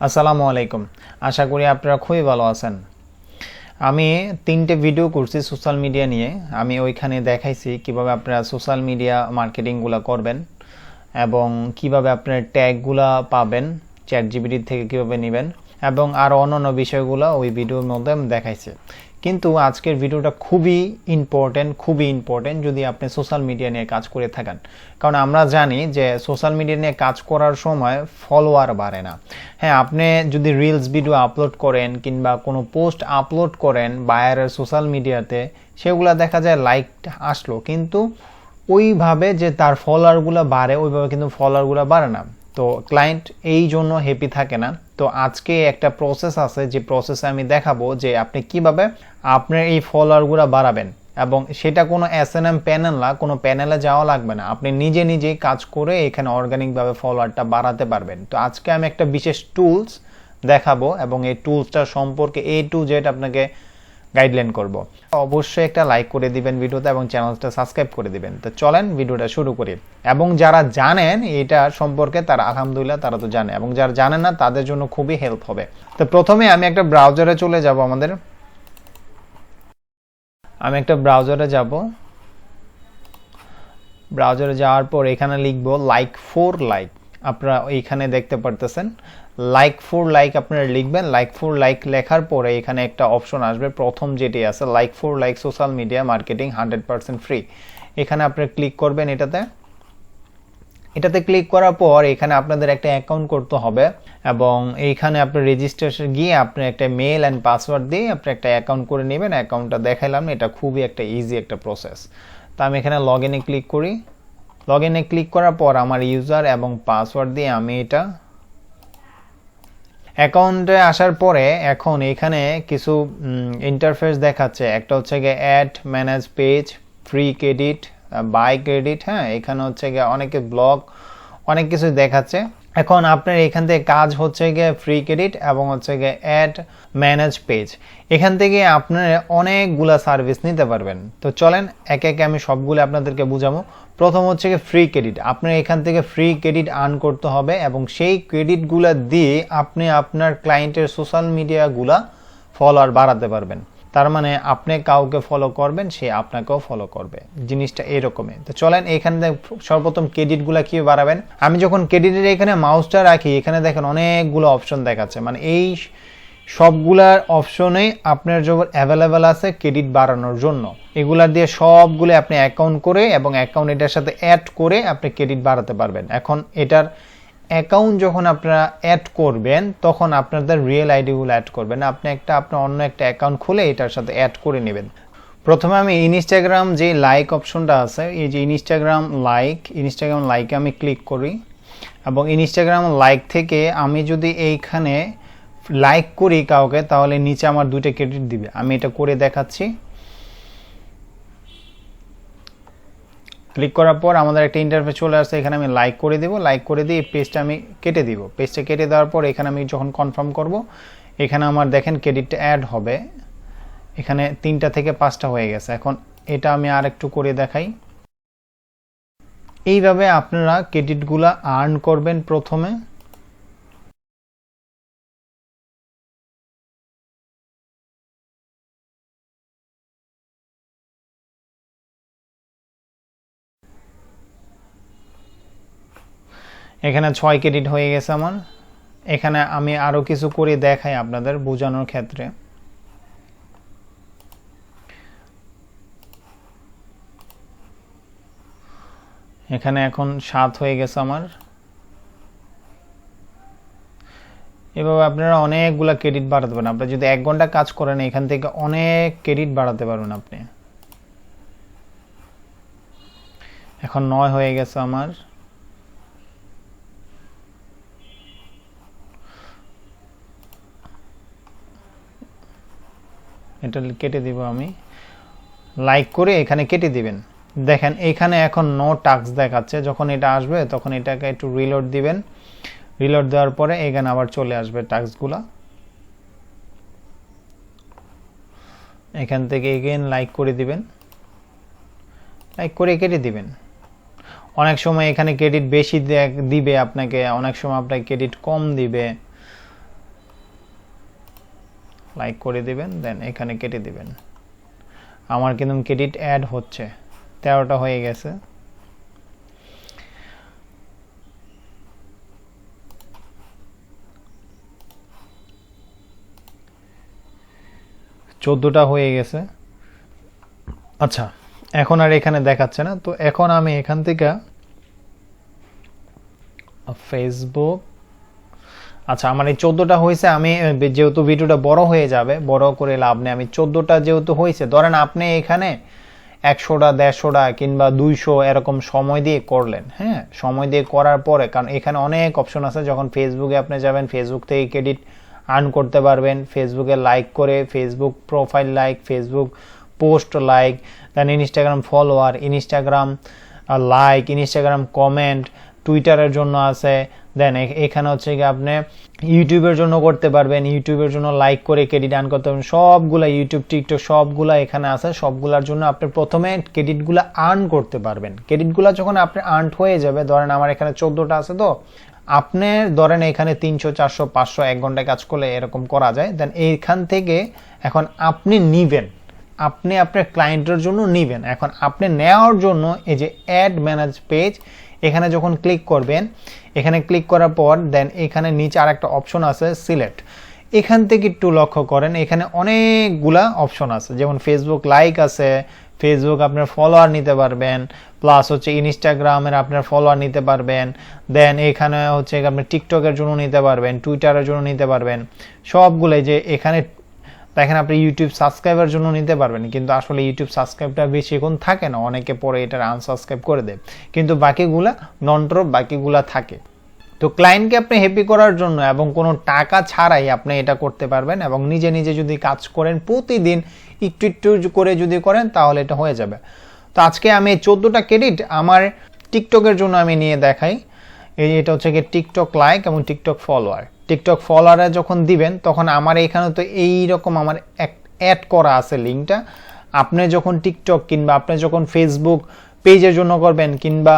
আসসালামু আলাইকুম। আশা করি আপনারা খুবই ভালো আছেন। আমি 3টে ভিডিও করছি সোশ্যাল মিডিয়া নিয়ে। আমি ওইখানে দেখাইছি কিভাবে আপনারা সোশ্যাল মিডিয়া মার্কেটিংগুলো করবেন এবং কিভাবে আপনারা ট্যাগগুলো পাবেন, চ্যাটজিপিটি থেকে কিভাবে নেবেন এবং আরও অন্যান্য বিষয়গুলো ওই ভিডিওর মধ্যে আমি দেখাইছি। কিন্তু আজকের ভিডিওটা খুবই ইম্পর্টেন্ট যদি আপনি সোশ্যাল মিডিয়া নিয়ে কাজ করে থাকেন। কারণ আমরা জানি যে সোশ্যাল মিডিয়া নিয়ে কাজ করার সময় ফলোয়ার বাড়ে না। হ্যাঁ, আপনি যদি রিলস ভিডিও আপলোড করেন কিংবা কোনো পোস্ট আপলোড করেন বায়ারের সোশ্যাল মিডিয়াতে, সেগুলো দেখা যায় লাইক আসলো, কিন্তু ওইভাবে যে তার ফলোয়ারগুলো বাড়ে ওইভাবে কিন্তু ফলোয়ারগুলো বাড়ে না। তো ক্লায়েন্ট এই জন্য হ্যাপি থাকে না। তো আজকে একটা প্রসেস আছে, যে প্রসেসে আমি দেখাবো যে আপনি কিভাবে আপনার এই ফলোয়ারগুলো বাড়াবেন, এবং সেটা কোনো এসএনএম প্যানেল না, কোনো প্যানেলে যাওয়া লাগবে না, আপনি নিজেই কাজ করে এখানে অর্গানিকভাবে ফলোয়ারটা বাড়াতে পারবেন। তো আজকে আমি একটা বিশেষ টুলস দেখাবো এবং এই টুলসটা সম্পর্কে A to Z আপনাকে গাইডলাইন করব। অবশ্যই একটা লাইক করে দিবেন ভিডিওতে এবং চ্যানেলটা সাবস্ক্রাইব করে দিবেন। তো চলেন ভিডিওটা শুরু করি। এবং যারা জানেন এটা সম্পর্কে তারা আলহামদুলিল্লাহ তারা তো জানে, এবং যারা জানেন না তাদের জন্য খুবই হেল্প হবে। তো প্রথমে আমি একটা ব্রাউজারে চলে যাব। আমি একটা ব্রাউজারে যাব। ব্রাউজারে যাওয়ার পর এখানে লিখব লাইক ফর লাইক। আপনারা এইখানে দেখতে পারতেছেন লাইক ফর লাইক আপনারা লিখবেন। লাইক ফর লাইক লেখার পরে এখানে একটা অপশন আসবে, প্রথম যেটি আছে like for like social media marketing 100% free. এখানে আপনারা ক্লিক করবেন। এটাতে ক্লিক করার পর এখানে আপনাদের একটা অ্যাকাউন্ট করতে হবে, এবং এইখানে আপনার রেজিস্ট্রেশন গিয়ে আপনি একটা মেল অ্যান্ড পাসওয়ার্ড দিয়ে আপনি একটা অ্যাকাউন্ট করে নেবেন। অ্যাকাউন্টটা দেখাইলাম, এটা খুবই একটা ইজি একটা প্রসেস। তো আমি এখানে লগ ইনে ক্লিক করি। লগ ইনে ক্লিক করার পর আমার ইউজার এবং পাসওয়ার্ড দিয়ে আমি এটা অ্যাকাউন্টে আসার পরে এখন এখানে কিছু ইন্টারফেস দেখাচ্ছে। একটা হচ্ছে গিয়ে add, manage page, free credit, buy credit. হ্যাঁ, এখানে হচ্ছে গিয়ে অনেকে ব্লগ অনেক কিছু দেখাচ্ছে। এখন আপনার এখান থেকে কাজ হচ্ছে গিয়ে ফ্রি ক্রেডিট এবং হচ্ছে গিয়ে অ্যাড, ম্যানেজ পেজ। এখান থেকে আপনারা অনেকগুলা সার্ভিস নিতে পারবেন। তো চলেন একে একে আমি সবগুলো আপনাদেরকে বুঝাবো। প্রথম হচ্ছে গিয়ে ফ্রি ক্রেডিট। আপনার এখান থেকে ফ্রি ক্রেডিট আর্ন করতে হবে এবং সেই ক্রেডিটগুলো দিয়ে আপনি আপনার ক্লায়েন্টের সোশ্যাল মিডিয়াগুলা ফলোয়ার বাড়াতে পারবেন। তার মানে আপনি কাউকে ফলো করবেন, সে আপনাকেও ফলো করবে। জিনিসটা এরকমই। তো চলেন এখানে সর্বপ্রথম ক্রেডিটগুলো কীভাবে বাড়াবেন। আমি যখন ক্রেডিটের এখানে মাউসটা রাখি, এখানে দেখেন অনেকগুলো অপশন দেখাচ্ছে, মানে এই সবগুলার অপশনে আপনার যখন অ্যাভেলেবেল আছে ক্রেডিট বাড়ানোর জন্য, এগুলা দিয়ে সবগুলো আপনি অ্যাকাউন্ট করে এবং অ্যাকাউন্ট এটার সাথে অ্যাড করে আপনি ক্রেডিট বাড়াতে পারবেন। এখন এটার অ্যাকাউন্ট যখন আপনারা অ্যাড করবেন তখন আপনাদের রিয়েল আইডিগুলো অ্যাড করবেন। আপনি আপনার অন্য একটা অ্যাকাউন্ট খুলে এটার সাথে অ্যাড করে নেবেন। প্রথমে আমি ইনস্টাগ্রাম যে লাইক অপশনটা আছে, এই যে ইনস্টাগ্রাম লাইকে আমি ক্লিক করি, এবং ইনস্টাগ্রাম লাইক থেকে আমি যদি এইখানে লাইক করি কাউকে, তাহলে নিচে আমার 2টা ক্রেডিট দিবে। আমি এটা করে দেখাচ্ছি। ক্লিক করার পর আমাদের একটা ইন্টারফেস চলে আসছে। এখানে আমি লাইক করে দেব। লাইক করে দিয়ে পেজটা আমি কেটে দিব। পেজটা কেটে দেওয়ার পর এখানে আমি যখন কনফার্ম করব, এখানে আমার দেখেন ক্রেডিটটা অ্যাড হবে। এখানে 3টা থেকে 5টা হয়ে গেছে। এখন এটা আমি আর একটু করে দেখাই। এইভাবে আপনারা ক্রেডিটগুলা আর্ন করবেন। প্রথমে এখানে 6 ক্রেডিট হয়ে গেছে আমার। এখানে আমি আরো কিছু করে দেখাই আপনাদের বোঝানোর ক্ষেত্রে। এখানে এখন 7 হয়ে গেছে আমার। এভাবে আপনারা অনেকগুলা ক্রেডিট বাড়াতে পারেন। আপনি যদি 1 ঘন্টা কাজ করেন এখান থেকে অনেক ক্রেডিট বাড়াতে পারবেন আপনি। এখন 9 হয়ে গেছে আমার। এটা কেটে দিব আমি। লাইক করে এখানে কেটে দিবেন। দেখেন এখানে এখন নো টাস্ক দেখাচ্ছে। যখন এটা আসবে তখন এটাকে একটু রিলোড দিবেন। রিলোড দেওয়ার পরে এখানে আবার চলে আসবে টাস্কগুলা। এখান থেকে এগেইন লাইক করে দিবেন। লাইক করে কেটে দিবেন। অনেক সময় এখানে ক্রেডিট বেশি দিবে আপনাকে, অনেক সময় আপনাকে ক্রেডিট কম দিবে। লাইক করে দিবেন, দেন এখানে কেটে দিবেন। আমার কিন্তু ক্রেডিট অ্যাড হচ্ছে, 13টা হয়ে গেছে। চোদ্দটা হয়ে গেছে। আচ্ছা, এখন আর এখানে দেখাচ্ছে না। তো এখন আমি এখান থেকে ফেসবুক, আচ্ছা আমার এই 14টা হয়েছে, আমি যেহেতু ভিডিওটা বড় হয়ে যাবে, বড় করে লাভ নেই, আমি 14টা যেহেতু হয়েছে, ধরেন আপনি এখানে 100টা 150টা কিংবা 200 এরকম সময় দিয়ে করলেন, হ্যাঁ সময় দিয়ে করার পরে, কারণ এখানে অনেক অপশন আছে, যখন ফেসবুকে আপনি যাবেন ফেসবুক থেকে ক্রেডিট আর্ন করতে পারবেন, ফেসবুকে লাইক করে, Facebook profile like, Facebook post like, then Instagram follower, Instagram like, Instagram comment, টুইটারের জন্য আছে, দেন এখানে হচ্ছে কি আপনি ইউটিউবের জন্য করতে পারবেন, ইউটিউবের জন্য লাইক করে ক্রেডিট আর্ন করতে পারবেন, সবগুলা ইউটিউব টিকটক সবগুলা এখানে আছে, সবগুলার জন্য আপনি প্রথমে ক্রেডিটগুলো আর্ন করতে পারবেন। ক্রেডিটগুলো যখন আপনি আর্ন হয়ে যাবে, ধরেন আমার এখানে 14টা আছে, তো আপনি ধরেন এখানে 300 400 500 1 ঘন্টায় কাজ করলে এরকম করা যায়। দেন এইখান থেকে এখন আপনি নিবেন, আপনি আপনার ক্লায়েন্টের জন্য নিবেন। এখন আপনি নেওয়ার জন্য এই যে অ্যাড ম্যানেজ পেজ, এখানে যখন ক্লিক করবেন, এখানে ক্লিক করার পর দেন এখানে নিচে আর একটা অপশন আছে সিলেক্ট, এখান থেকে একটু লক্ষ্য করেন, এখানে অনেকগুলা অপশন আছে, যেমন ফেসবুক লাইক আছে, ফেসবুক আপনার ফলোয়ার নিতে পারবেন, প্লাস হচ্ছে ইনস্টাগ্রামের আপনার ফলোয়ার নিতে পারবেন, দেন এখানে হচ্ছে আপনি টিকটকের জন্য নিতে পারবেন, টুইটারের জন্য নিতে পারবেন, সবগুলোই যে এখানে দেখেন আপনি ইউটিউব সাবস্ক্রাইবার জন্য নিতে পারবেন, কিন্তু আসলে ইউটিউব সাবস্ক্রাইবটা বেশিক্ষণ থাকে না, অনেকে পরে এটা আনসাবস্ক্রাইব করে দেয়, কিন্তু বাকিগুলা নন ড্রপ বাকিগুলা থাকে। তো ক্লায়েন্টকে আপনি হ্যাপি করার জন্য এবং কোনো টাকা ছাড়াই আপনি এটা করতে পারবেন, এবং নিজে নিজে যদি কাজ করেন প্রতিদিন একটু একটু করে যদি করেন তাহলে এটা হয়ে যাবে। তো আজকে আমি 14টা ক্রেডিট আমার টিকটকের জন্য আমি নিয়ে দেখাই। এটা হচ্ছে কি টিকটক লাইক এবং টিকটক ফলোয়ার। টিকটক ফলোয়ারে যখন দিবেন তখন আমার এখানে তো এইরকম আমার অ্যাড করা আছে লিঙ্কটা, আপনি যখন টিকটক কিংবা আপনি যখন ফেসবুক পেজের জন্য করবেন কিংবা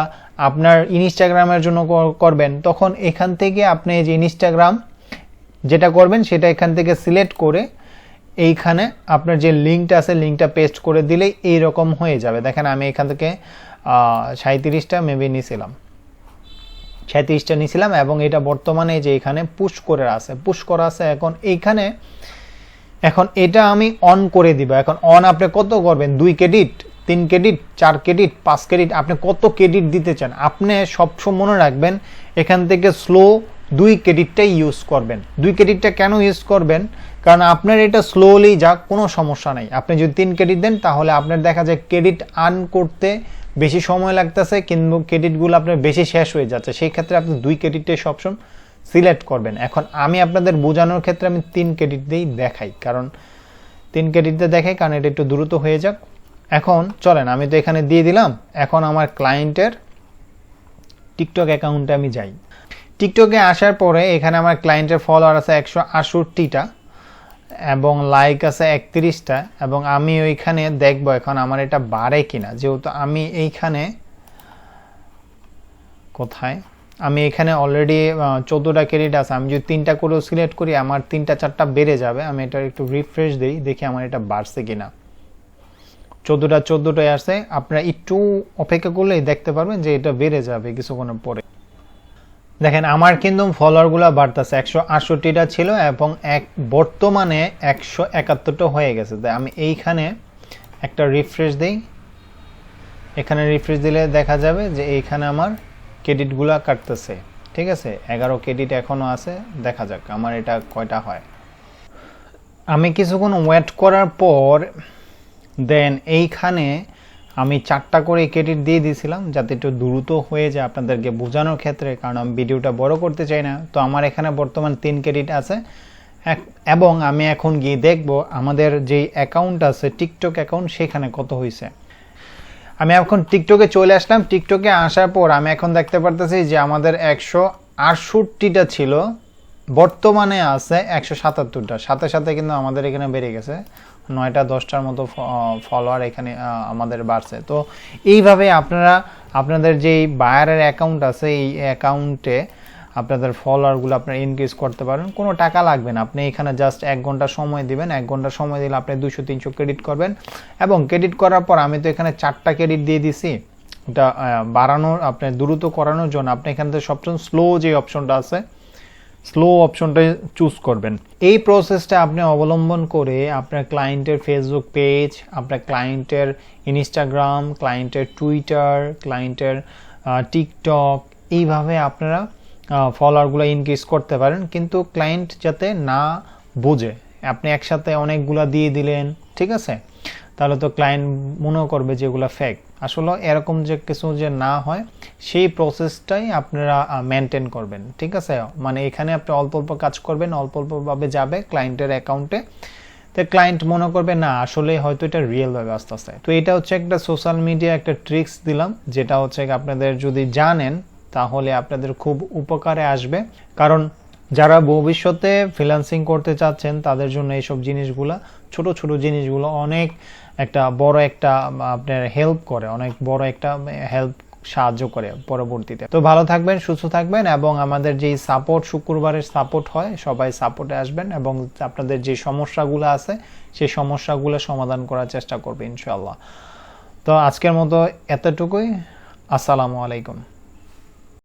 আপনার ইনস্টাগ্রামের জন্য করবেন, তখন এখান থেকে আপনি যে ইনস্টাগ্রাম যেটা করবেন সেটা এখান থেকে সিলেক্ট করে এইখানে আপনার যে লিঙ্কটা আছে লিঙ্কটা পেস্ট করে দিলেই এইরকম হয়ে যাবে। দেখেন আমি এখান থেকে 37টা মেবি নিয়েছিলাম, 37টা নিয়েছিলাম, এবং এটা বর্তমানে যে এখানে পুশ করা আছে। এখন এইখানে এখন এটা আমি অন করে দিব। এখন অন আপনি কত করবেন, 2 ক্রেডিট 3 ক্রেডিট 4 ক্রেডিট 5 ক্রেডিট, আপনি কত ক্রেডিট দিতে চান, আপনি সবসময় মনে রাখবেন এখান থেকে স্লো 2 ক্রেডিটটাই ইউজ করবেন। 2 ক্রেডিটটা কেন ইউজ করবেন, কারণ আপনার এটা স্লোলি যাক কোনো সমস্যা নাই। আপনি যদি 3 ক্রেডিট দেন তাহলে আপনার দেখা যায় ক্রেডিট আর্ন করতে বেশি সময় লাগতেছে, কিন্তু ক্রেডিটগুলো আপনার বেশি শেষ হয়ে যাচ্ছে, সেই ক্ষেত্রে আপনি 2 ক্রেডিটে সবসময় সিলেক্ট করবেন। এখন আমি আপনাদের বোঝানোর ক্ষেত্রে আমি 3 ক্রেডিট দিয়েই দেখাই, কারণ 3 ক্রেডিট দিয়ে দেখাই, কারণ এটা একটু দ্রুত হয়ে যাক। এখন চলেন আমি তো এখানে দিয়ে দিলাম, এখন আমার ক্লায়েন্টের টিকটক অ্যাকাউন্টে আমি যাই। টিকটকে আসার পরে এখানে আমার ক্লায়েন্টের ফলোয়ার আছে 168টা এবং লাইক আছে 31টা, এবং আমি ওইখানে দেখবো এখন আমার এটা বাড়ে কিনা, যেহেতু আমি এইখানে কোথায় আমি এখানে অলরেডি 14টা ক্রেডিট আছে, আমি যদি 3টা করেও সিলেক্ট করি আমার 3টা 4টা বেড়ে যাবে। আমি এটা একটু রিফ্রেশ দিই, দেখি আমার এটা বাড়ছে কিনা। 14টায় আসছে, আপনারা একটু অপেক্ষা করলেই দেখতে পারবেন যে এটা বেড়ে যাবে কিছুক্ষণের পরে। দেখেন আমার কিন্তু ফলোয়ারগুলো বাড়তেছে, 168টা ছিল এবং বর্তমানে 171টা হয়ে গেছে। তাই আমি এইখানে একটা রিফ্রেশ দিই, এখানে রিফ্রেশ দিলে দেখা যাবে যে এইখানে আমার ক্রেডিটগুলো কাটতেছে, ঠিক আছে। 11 ক্রেডিট এখনো আছে, দেখা যাক আমার এটা কয়টা হয়। আমি কিছুক্ষণ ওয়েট করার পর দেন এইখানে আমি 4টা করে ক্রেডিট দিয়ে দিয়েছিলাম যাতে একটু দ্রুত হয়ে যায় আপনাদেরকে বোঝানোর ক্ষেত্রে, কারণ আমি ভিডিওটা বড় করতে চাই না। তো আমার এখানে বর্তমান 3 ক্রেডিট আছে, এবং আমি এখন গিয়ে দেখব আমাদের যে অ্যাকাউন্ট আছে টিকটক অ্যাকাউন্ট সেখানে কত হয়েছে। আমি এখন টিকটকে চলে আসলাম। টিকটকে আসার পর আমি এখন দেখতে পারতেছি যে আমাদের 168টা ছিল, বর্তমানে আছে 177টা, সাথে সাথে কিন্তু আমাদের এখানে বেড়ে গেছে 9টা 10টার মতো ফলোয়ার এখানে আমাদের বাড়ছে। তো এইভাবে আপনারা আপনাদের যেই বায়ারের অ্যাকাউন্ট আছে এই অ্যাকাউন্টে আপনাদের ফলোয়ারগুলো আপনারা ইনক্রিজ করতে পারেন। কোনো টাকা লাগবে না, আপনি এখানে জাস্ট 1 ঘন্টা সময় দিবেন। 1 ঘন্টা সময় দিলে আপনি 200-300 ক্রেডিট করবেন, এবং ক্রেডিট করার পর আমি তো এখানে 4টা ক্রেডিট দিয়ে দিছি, এটা বাড়ানোর আপনি দ্রুত করানোর জন্য আপনি এখান থেকে সবচেয়ে স্লো যে অপশনটা আছে, স্লো অপশনটা চুজ করবেন। এই প্রসেসটা আপনি অবলম্বন করে আপনার ক্লায়েন্টের ফেসবুক পেজ, আপনার ক্লায়েন্টের ইনস্টাগ্রাম, ক্লায়েন্টের টুইটার, ক্লায়েন্টের টিকটক, এইভাবে আপনারা ফলোয়ারগুলো ইনক্রিজ করতে পারেন। কিন্তু ক্লায়েন্ট যাতে না বোঝে আপনি একসাথে অনেকগুলা দিয়ে দিলেন, ঠিক আছে, তাহলে তো ক্লায়েন্ট মনে করবে যে এগুলো ফেক। আসলে এরকম যে কিছু যে না হয় সেই প্রসেসটাই আপনারা মেনটেন করবেন, ঠিক আছে। মানে এখানে আপনি অল্প অল্প কাজ করবেন, অল্প অল্পভাবে যাবে ক্লায়েন্টের অ্যাকাউন্টে, তো ক্লায়েন্ট মনে করবে না আসলে হয়তো এটা রিয়েলভাবে আসতেছে। তো এটা হচ্ছে একটা সোশ্যাল মিডিয়া একটা ট্রিক্স দিলাম, যেটা হচ্ছে আপনাদের যদি জানেন তাহলে আপনাদের খুব উপকারে আসবে। কারণ যারা ভবিষ্যতে ফ্রিল্যান্সিং করতে চাচ্ছেন তাদের জন্য এইসব জিনিসগুলো, ছোট ছোট জিনিসগুলো অনেক একটা বড় একটা আপনার হেল্প করে, অনেক বড় একটা হেল্প সাহায্য করে পরবর্তীতে। তো ভালো থাকবেন, সুস্থ থাকবেন, এবং আমাদের যেই সাপোর্ট শুক্রবারের সাপোর্ট হয় সবাই সাপোর্টে আসবেন, এবং আপনাদের যে সমস্যাগুলো আছে সেই সমস্যাগুলো সমাধান করার চেষ্টা করবে ইনশাআল্লাহ। তো আজকের মতো এতটুকুই। আসসালামু আলাইকুম।